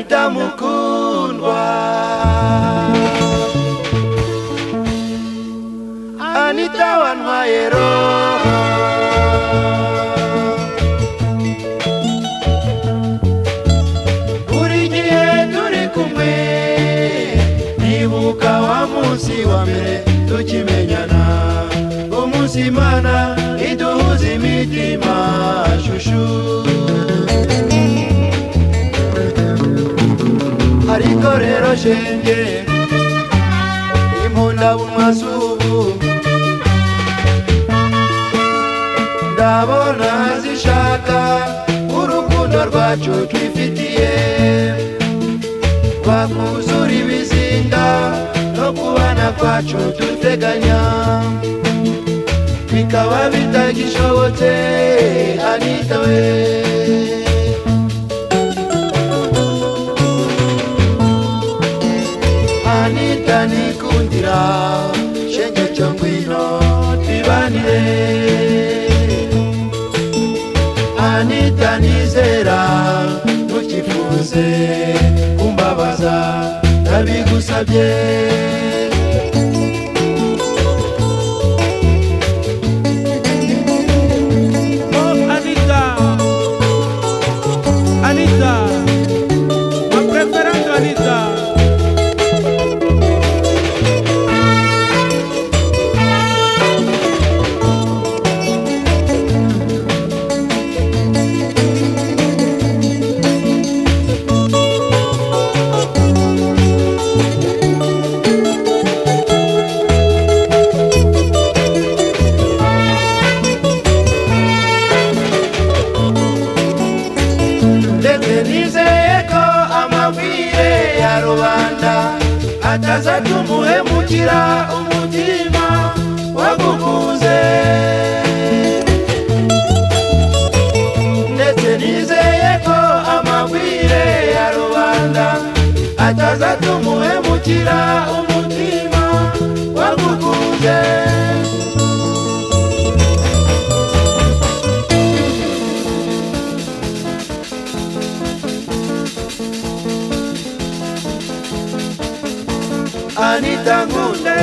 Anita mukundwa, Anita wantwaye roho, buri gihe turi kumwe nibuka wa munsi wa mbere tukimenyana, umunsi Imana iduhuza imitima shushu. Ariko rero shenge impunda bumwasubu ndabona zishaka urukundo rwacu twifitiye rwakuzura ibizinga no kubana kwacu duteganya bikaba bitagishobotse. Anita we, Anita nikundira shenge cyo ngwino twibanire, Anita nizera ntukifuze kumbabaza ndabigusabye. Anita, ma preferendo Anita. Nizeye ko amabwire ya rubanda ataza tumuhemukira umutima wagukunze, ndetse nizeye ko amabwire ya rubanda ataza tumuhemukira umutima wagukunze. Anita nkunde,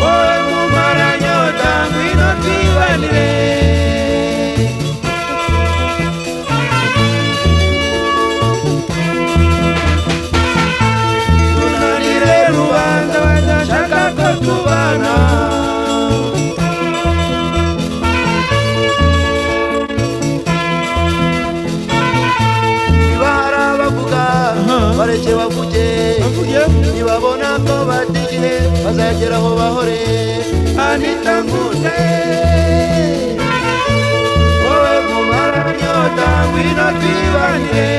wowe mumaranyota ngwino twibanire, tunanire rubanda badashaka ko tubana. Ibara bavuga bareke bavuge, nibabona ko batigire bazageraho bahore. Anita nkunde, wowe mumaranyota ngwino twibanire.